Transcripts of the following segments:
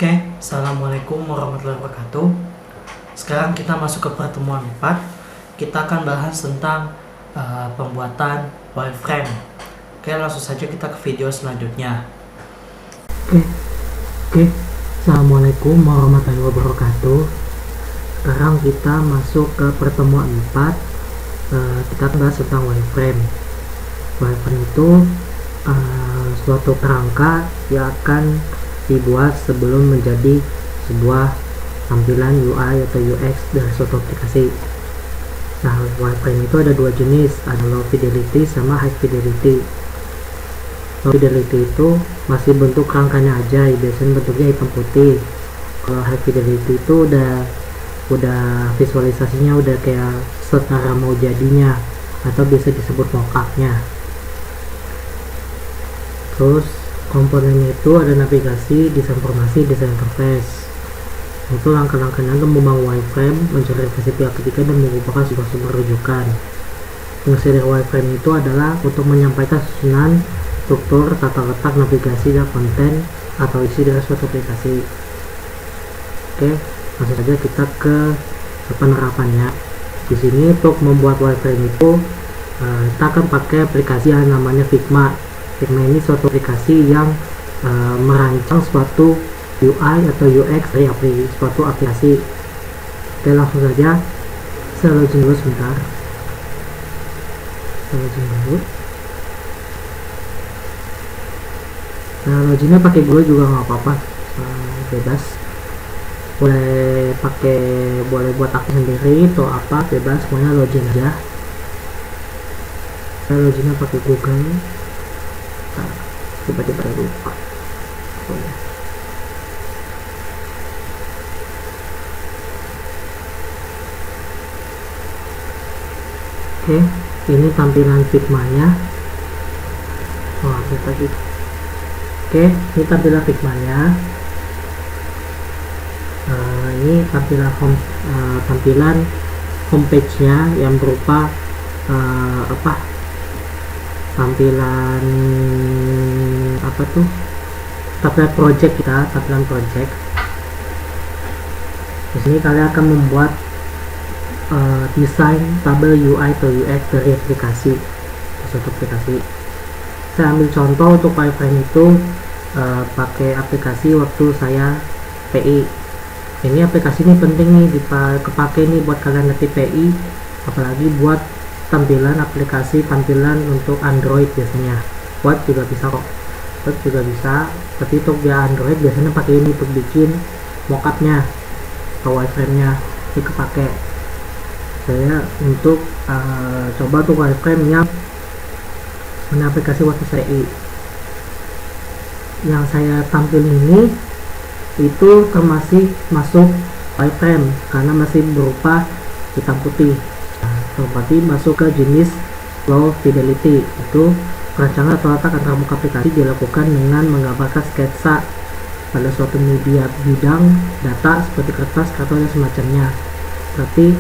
Oke, Assalamualaikum warahmatullahi wabarakatuh. Sekarang kita masuk ke pertemuan 4. Kita akan bahas tentang pembuatan wireframe. Oke, langsung saja kita ke video selanjutnya. Oke. Assalamualaikum warahmatullahi wabarakatuh. Sekarang kita masuk ke pertemuan 4. Kita akan bahas tentang wireframe. Wireframe itu suatu kerangka yang akan dibuat sebelum menjadi sebuah tampilan UI atau UX dari suatu aplikasi. Nah, wireframe itu ada dua jenis, ada low fidelity sama high fidelity. Low fidelity itu masih bentuk kerangkanya aja, biasanya bentuknya hitam putih. Kalau high fidelity itu udah visualisasinya udah kayak setara mau jadinya, atau bisa disebut mockupnya. Terus komponennya itu ada navigasi, desain informasi, desain interface. Itu langkah-langkahnya untuk membangun wireframe, mencari versi pihak ketiga dan merupakan sebuah sumber rujukan. Fungsi dari wireframe itu adalah untuk menyampaikan susunan, struktur, tata letak, navigasi, dan konten atau isi dari suatu aplikasi. Oke, langsung saja kita ke penerapannya. Di sini untuk membuat wireframe itu kita akan pakai aplikasi yang namanya Figma. Figma ini suatu aplikasi yang merancang suatu UI atau UX dari suatu aplikasi. Oke, langsung saja saya login dulu sebentar. Nah, loginnya pakai Google juga nggak apa-apa, bebas. Boleh buat akun sendiri atau apa, bebas, semuanya login aja. Saya loginnya pakai Google. Tiba-tiba lupa. Oke, ini tampilan Figma-nya. Oke, ini tampilan Figma-nya. Ini tampilan homepage-nya yang berupa tampilan tampilan project. Di sini kalian akan membuat desain tabel UI atau UX dari suatu aplikasi. Saya ambil contoh untuk wireframe itu pakai aplikasi waktu saya PI. Ini aplikasi ini penting nih, kepake nih buat kalian ngerti PI, apalagi buat tampilan untuk Android biasanya. Web juga bisa kok, tapi untuk dia Android biasanya pakai ini untuk bikin mockupnya atau wireframe-nya. Ini kepake saya untuk coba untuk wireframe yang aplikasi waktu saya yang saya tampil ini itu masuk wireframe karena masih berupa hitam putih. Berarti masuk ke jenis low fidelity. Itu perancangan atau letak antara muka aplikasi dilakukan dengan menggambarkan sketsa pada suatu media bidang data seperti kertas atau semacamnya. Berarti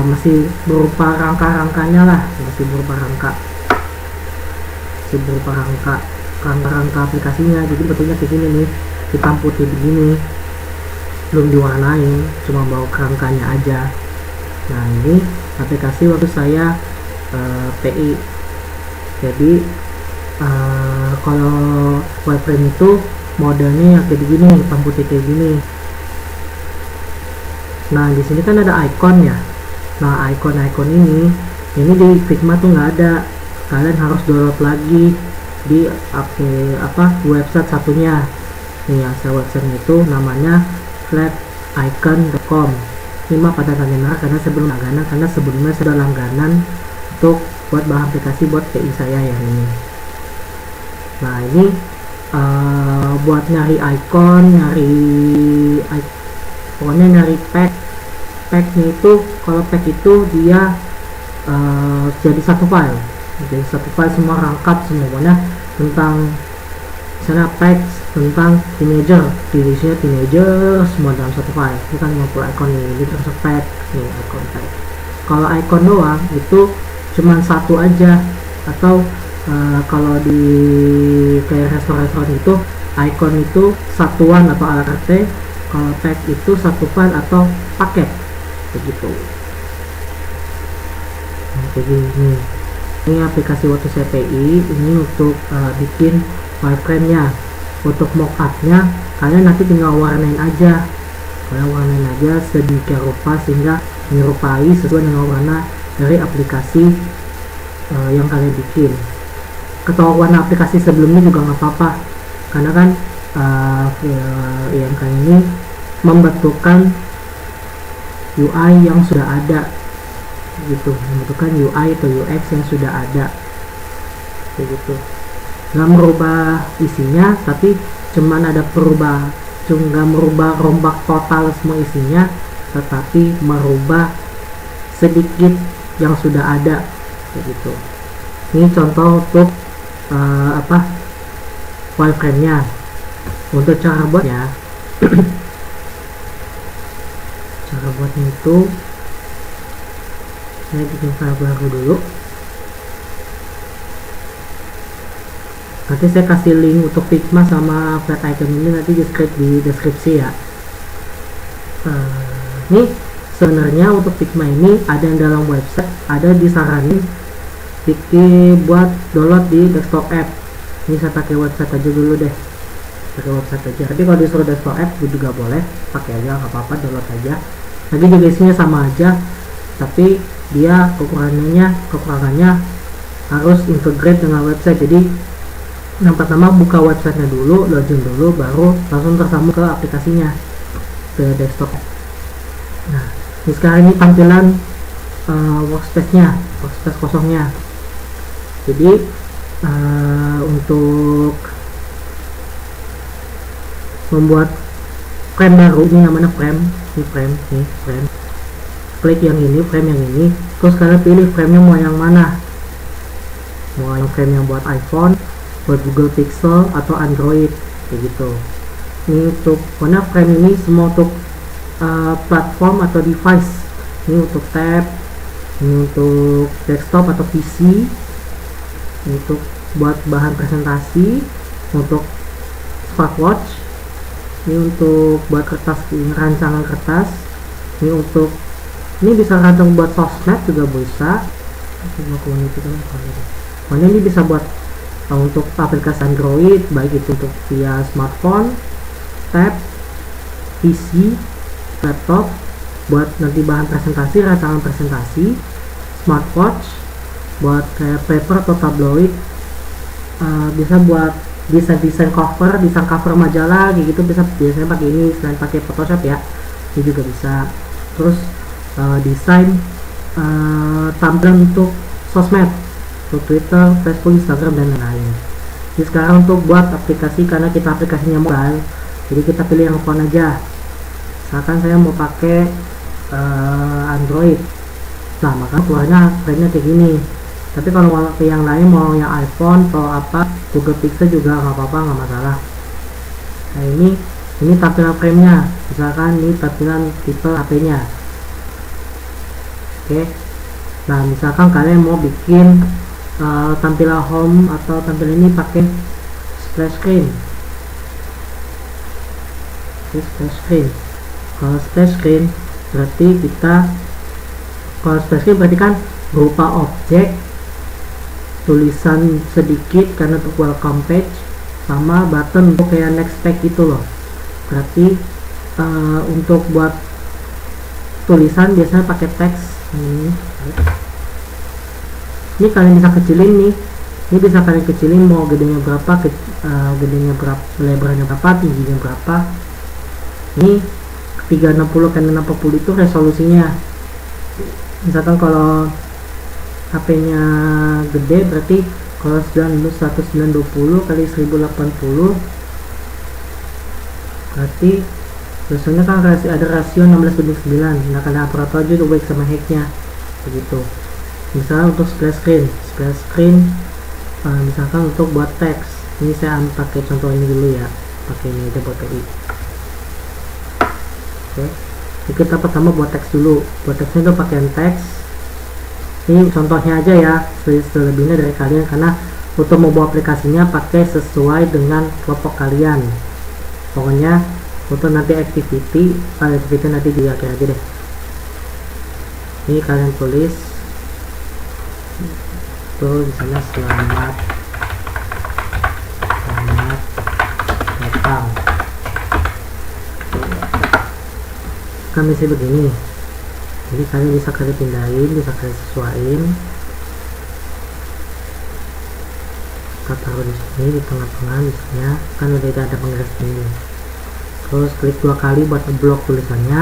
masih berupa rangka-rangkanya lah, masih berupa rangka aplikasinya. Jadi bentuknya kayak gini nih, hitam putih begini, belum diwarnain, cuma bawa kerangkanya aja. Nah, ini aplikasi waktu saya PI. Jadi kalau wireframe itu modelnya kayak begini, hitam putih kayak gini. Nah, di sini kan ada icon ya. Nah, icon ini di Figma tuh nggak ada. Kalian harus download lagi di website satunya. Nih, website itu namanya flaticon.com. Ini mah pada langganan karena sebelumnya saya sudah langganan untuk buat bahan aplikasi buat PI saya yang ini. Nah, ini buat nyari icon, pokoknya nyari packnya itu, kalau pack itu dia jadi satu file semua rangkap semuanya tentang misalnya pack tentang teenager, dirinya teenager semua dalam satu file. Ini kan 50 icon ini termasuk pack nih, icon pack. Kalau icon doang itu cuman satu aja, atau kalau di kayak restoran itu icon itu satuan atau alert, kalau tag itu satu file atau paket begitu. Nah, kayak gini. Ini aplikasi Water CPI ini untuk bikin wireframe nya. Untuk mockup nya kalian nanti tinggal warnain aja, sedemikian rupa sehingga menyerupai sesuai dengan warna dari aplikasi yang kalian bikin. Atau warna aplikasi sebelumnya juga nggak apa-apa, karena kan yang kali ini membentukkan UI yang sudah ada gitu, membentukkan UI atau UX yang sudah ada begitu. Nggak merubah isinya, tapi cuman ada nggak merubah rombak total semua isinya, tetapi merubah sedikit yang sudah ada begitu. Ini contoh untuk wireframe nya. Untuk cara buatnya cara buatnya itu saya bikin file baru dulu, nanti saya kasih link untuk Figma sama flat icon ini nanti di deskripsi ya. Ini sebenarnya untuk Figma ini ada yang dalam website, ada disaranin bikin buat download di desktop app. Ini saya pakai website aja dulu deh, tapi kalau disuruh desktop app juga boleh, pakai aja nggak apa-apa, download aja. Lagi juga isinya sama aja, tapi dia kekurangannya harus integrate dengan website. Jadi yang pertama buka websitenya dulu, login dulu, baru langsung tersambung ke aplikasinya, ke desktop. Nah, ini sekarang ini tampilan workspace kosongnya. Jadi untuk membuat frame baru, ini namanya frame. Klik yang ini, frame yang ini, terus kalian pilih framenya mau yang mana, mau yang frame yang buat iPhone, buat Google Pixel atau Android kayak gitu. Ini untuk warna frame ini semua untuk platform atau device. Ini untuk tab, ini untuk desktop atau PC, ini untuk buat bahan presentasi, untuk smartwatch, ini untuk buat kertas, ini rancangan kertas, ini bisa rancang buat sosmed juga bisa. Pokoknya ini bisa buat untuk aplikasi Android, baik itu untuk via smartphone, tab, PC, laptop, buat nanti bahan presentasi, rancangan presentasi, smartwatch, buat kayak paper atau tabloid, bisa buat desain cover majalah gitu, bisa biasanya pakai ini selain pakai Photoshop ya, ini juga bisa. Terus desain tampilan untuk sosmed, untuk Twitter, Facebook, Instagram dan lain-lain. Jadi sekarang untuk buat aplikasi, karena kita aplikasinya mobile, jadi kita pilih yang phone aja. Misalkan saya mau pakai Android, nah maka keluarnya frame-nya kayak gini. Tapi kalau yang lain mau yang iPhone atau apa, Google Pixel juga nggak apa-apa, nggak masalah. Nah ini tampilan frame-nya, misalkan ini tampilan tipe HP-nya. Oke. Nah misalkan kalian mau bikin tampilan home atau tampilan ini pakai splash screen. Kalau splash screen berarti kan berupa objek, tulisan sedikit karena untuk welcome page, sama button untuk kayak next page gitu loh. Berarti untuk buat tulisan biasanya pakai teks. Ini kalian bisa kecilin nih, ini bisa kalian kecilin mau gedenya berapa, lebarnya berapa, tingginya berapa. Ini 360 x 60 itu resolusinya. Misalkan kalau HP-nya gede, berarti kalau 1920 kali 1080 berarti biasanya kan ada rasio 16:9. Nah karena aparatur aja udah baik sama hacknya begitu. Misalnya untuk splash screen misalkan untuk buat teks, ini saya pakai contoh ini dulu ya, pakai ini aja buat TI. Oke, jadi kita pertama buat teks dulu. Buat teksnya itu pakai teks. Ini contohnya aja ya, selebihnya dari kalian, karena untuk membawa aplikasinya pakai sesuai dengan kelompok kalian. Pokoknya untuk nanti activity nanti di akhir aja deh. Ini kalian tulis tuh misalnya selamat datang, kan bisa begini. Jadi kalian bisa kalian pindahin, bisa kalian sesuaiin. Kita taruh di sini di tengah-tengah misalnya, kan udah ada penggaris ini. Terus klik 2 kali buat ngeblok tulisannya.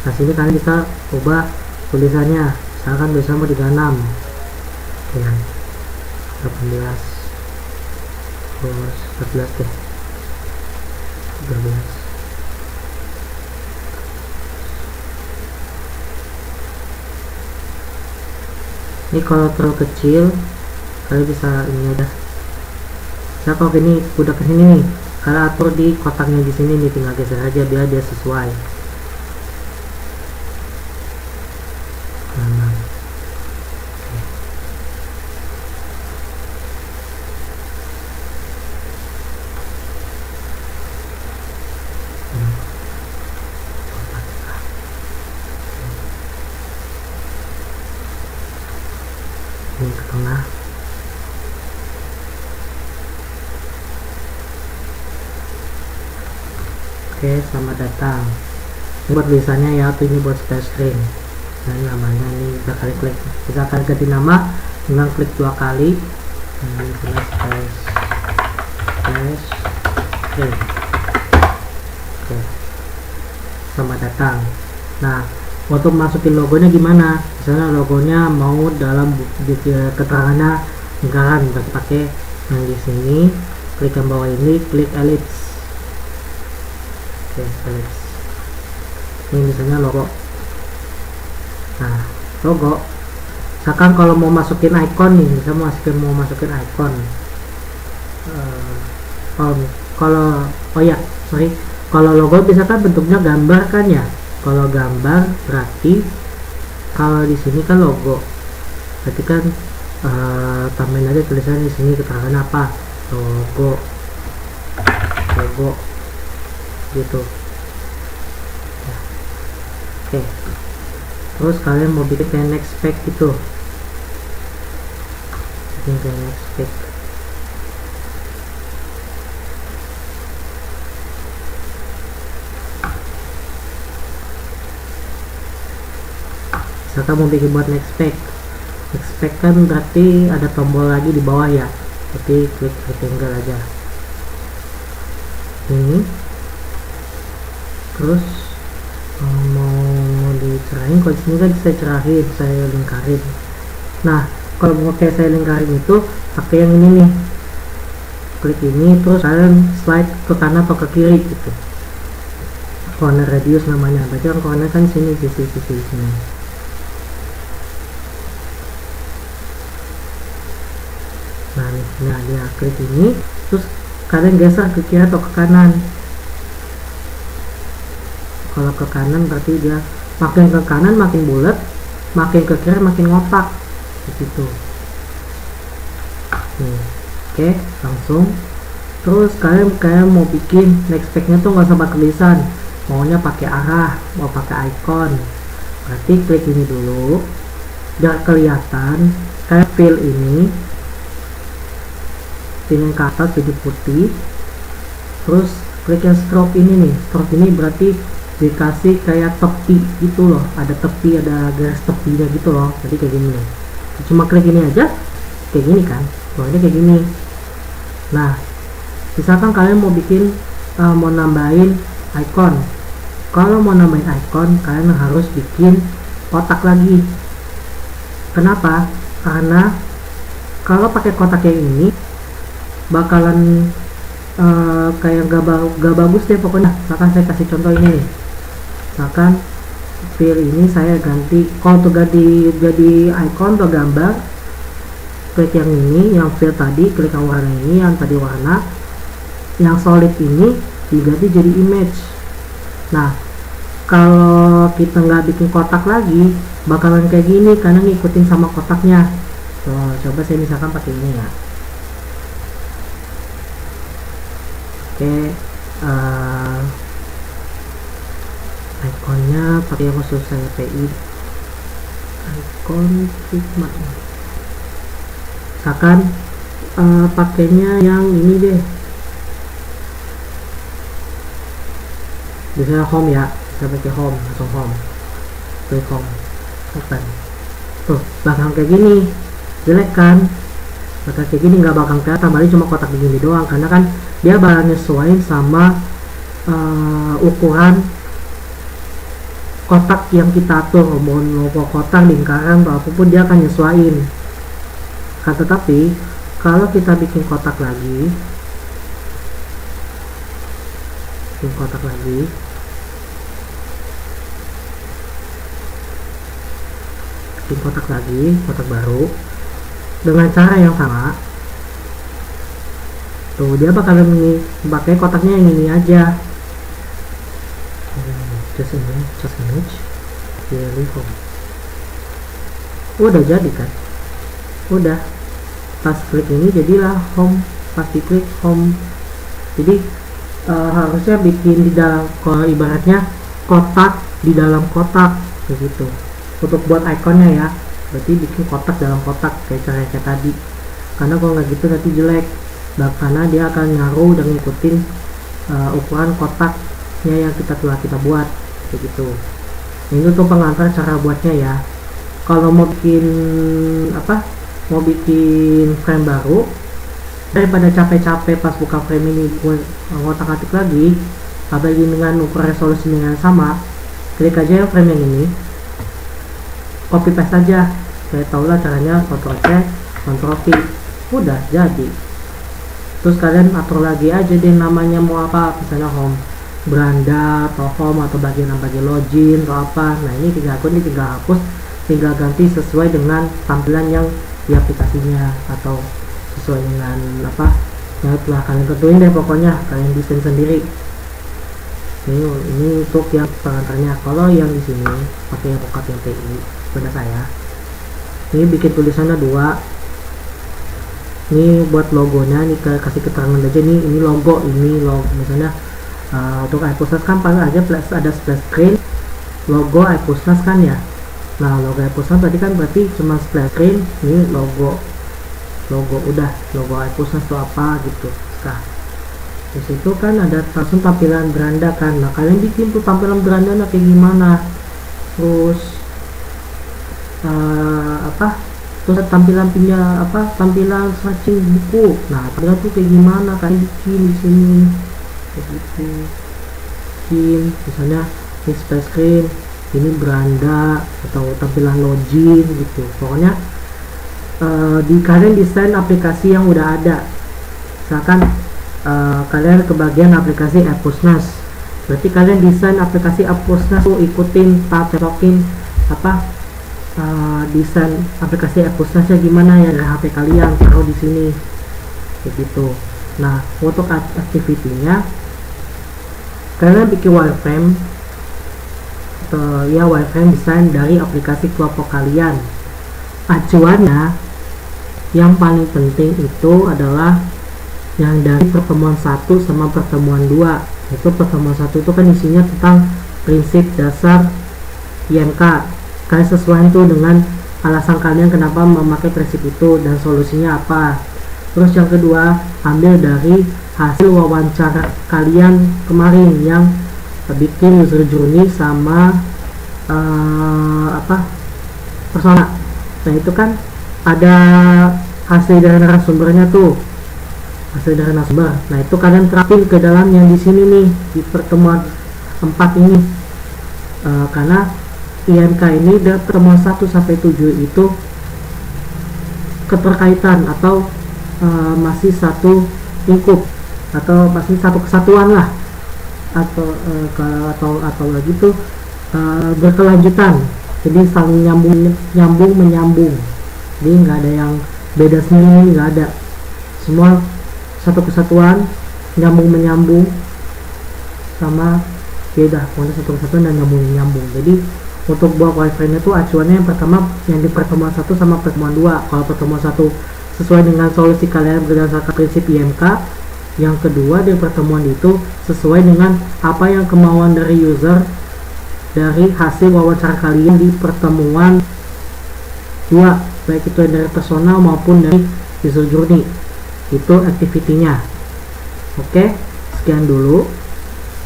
Nah sini kalian bisa ubah tulisannya, misalkan bisa mau 36 ya, 18 terus 14 deh, 13. Ini kalau terlalu kecil kalian bisa ini aja. Nah kalau gini udah kesini nih, kalian atur di kotaknya di sini nih, tinggal geser aja biar dia sesuai. Ini ke tengah. Oke, selamat datang. Ini buat tulisannya ya, atau ini buat splash screen. Dan namanya ini bisa kalian klik, bisa kalian ganti nama dengan klik 2 kali. Ini splash screen. Oke, selamat datang. Nah, untuk masukin logonya gimana? Misalnya logonya mau dalam keterangannya lingkaran, berarti pakai yang di sini, klik yang bawah ini, klik ellipse. Oke, ellipse. Ini misalnya logo. Nah, logo. Misalkan kalau mau masukin icon nih, misalnya mau masukin icon. Kalau logo misalkan bentuknya gambar kan ya. Kalau gambar berarti kalau di sini kan logo, berarti kan tambahin aja tulisannya di sini, keterangan apa, logo gitu ya. Oke, terus kalian mau bikin kayak next page gitu, bikin kayak next page. Misalkan mau bikin buat next page kan berarti ada tombol lagi di bawah ya, jadi klik rectangle aja ini. Terus mau dicerahin, kalau disini kan saya cerahin, saya lingkarin. Nah kalau mau kayak saya lingkarin itu pakai yang ini nih, klik ini terus kalian slide ke kanan atau ke kiri gitu, corner radius namanya. Berarti kan corner kan sini, sisi sini. Nah dia klik ini, terus kalian geser ke kiri atau ke kanan. Kalau ke kanan berarti dia makin ke kanan makin bulat, makin ke kiri makin ngotak begitu. Oke, langsung. Terus kalian mau bikin next page-nya tuh nggak usah pakai tulisan, maunya pakai arah, mau pakai icon. Berarti klik ini dulu biar kelihatan. Kalian fill ini pilih ke atas jadi putih, terus klik yang stroke ini nih. Stroke ini berarti dikasih kayak tepi gitu loh, ada tepi, ada garis tepinya gitu loh, jadi kayak gini nih. Cuma klik ini aja kayak gini kan, bawahnya kayak gini. Nah misalkan kalian mau bikin mau nambahin icon, kalau mau nambahin icon kalian harus bikin kotak lagi. Kenapa? Karena kalau pakai kotak yang ini bakalan kayak gak bagus deh pokoknya. Misalkan saya kasih contoh ini nih, misalkan fill ini saya ganti, kalau untuk ganti jadi icon atau gambar, klik yang ini, yang fill tadi, klik yang warna ini, yang tadi warna, yang solid ini diganti jadi image. Nah kalau kita nggak bikin kotak lagi bakalan kayak gini karena ngikutin sama kotaknya. Tuh, coba saya misalkan pakai ini ya, pakai ikonnya pakai yang khusus saya PI icon Figma. Misalkan pakainya yang ini deh, biasanya home ya, saya pakai home, langsung home, klik home, open. Tuh belakang kayak gini jelek kan, belakang kayak gini nggak bakal kelihatan, paling cuma kotak begini doang, karena kan dia bakal nyesuaiin sama ukuran kotak yang kita atur, mau logo kotak, lingkaran, atau apapun dia akan nyesuaiin kan. Tetapi kalau kita bikin kotak lagi, kotak baru dengan cara yang sama, tuh dia bakalan pakai kotaknya yang ini aja. Just image pilih home. Udah jadi kan, udah pas klik ini jadilah home, pas diklik home. Jadi harusnya bikin di dalam, ibaratnya kotak di dalam kotak begitu. Untuk buat ikonnya ya, berarti bikin kotak dalam kotak kayak cara kayak tadi, karena kalau nggak gitu nanti jelek. Karena dia akan ngaruh dan ngikutin ukuran kotaknya yang kita buat kayak gitu. Ini untuk pengantar cara buatnya ya. Kalau mau bikin frame baru, daripada capek-capek pas buka frame ini buat ngotak-atik lagi, apalagi dengan ukuran resolusi yang sama, klik aja yang frame yang ini, copy paste aja. Saya tau lah caranya, Ctrl C, Ctrl V, udah jadi. Terus kalian atur lagi aja deh namanya mau apa, misalnya home beranda atau home atau bagian login atau apa. Nah ini tinggal hapus, tinggal ganti sesuai dengan tampilan yang di aplikasinya atau sesuai dengan apa yang telah kalian tentuin deh, pokoknya kalian desain sendiri. Ini untuk yang pengantarnya. Kalau yang di sini pakai yang pocket yang TI pada saya, ini bikin tulisannya 2. Ini buat logonya, nih kasih keterangan aja nih, ini logo misalnya untuk iPusnas kan paling aja ada splash screen logo iPusnas kan ya. Nah logo iPusnas tadi kan berarti cuma splash screen, ini logo udah logo iPusnas itu apa gitu. Nah di situ kan ada langsung tampilan beranda kan. Nah kalian bikin tuh tampilan beranda kayak gimana, terus terus tampilan tampilan searching buku. Nah tampilan tuh kayak gimana kalian bikin di sini kayak gitu. Bikin misalnya ini splash screen, ini beranda atau tampilan login gitu. Pokoknya kalian desain aplikasi yang udah ada. Misalkan kalian ke bagian aplikasi iPusnas, berarti kalian desain aplikasi iPusnas tuh ikutin colokin desain aplikasi iPusnasnya gimana ya dari HP kalian, taruh di sini kayak gitu. Nah untuk activity-nya kalian bikin wireframe atau ya wireframe desain dari aplikasi kelompok kalian. Acuannya yang paling penting itu adalah yang dari pertemuan 1 sama pertemuan 2. Itu pertemuan 1 itu kan isinya tentang prinsip dasar IMK. Kalian sesuaikan tuh dengan alasan kalian kenapa memakai prinsip itu dan solusinya apa. Terus yang kedua, ambil dari hasil wawancara kalian kemarin yang bikin user journey sama persona. Nah itu kan ada hasil dari narasumbernya tuh, hasil dari narasumber. Nah itu kalian terapin ke dalam yang di sini nih di pertemuan 4 ini, karena IMK ini dari pertemuan 1 sampai 7 itu keterkaitan atau masih satu lingkup atau masih satu kesatuan lah, atau lagi tuh berkelanjutan. Jadi saling nyambung menyambung. Jadi nggak ada yang beda sendiri, nggak ada, semua satu kesatuan, nyambung menyambung sama beda, pokoknya satu kesatuan dan nyambung menyambung. Jadi untuk buat wireframe itu acuannya yang pertama yang di pertemuan 1 sama pertemuan 2. Kalau pertemuan 1 sesuai dengan solusi kalian berdasarkan prinsip IMK, Yang kedua, di pertemuan itu sesuai dengan apa yang kemauan dari user dari hasil wawancara kalian di pertemuan 2, baik itu dari personal maupun dari user journey. Itu activity-nya. Oke, sekian dulu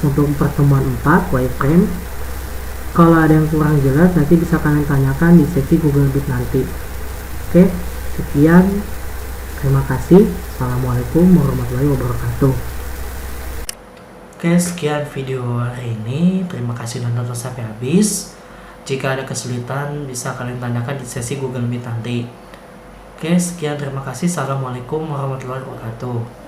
untuk pertemuan 4 wireframe. Kalau ada yang kurang jelas nanti bisa kalian tanyakan di sesi Google Meet nanti. Oke, sekian. Terima kasih. Assalamualaikum warahmatullahi wabarakatuh. Oke, sekian video hari ini. Terima kasih sudah nonton sampai habis. Jika ada kesulitan bisa kalian tanyakan di sesi Google Meet nanti. Oke, sekian. Terima kasih. Assalamualaikum warahmatullahi wabarakatuh.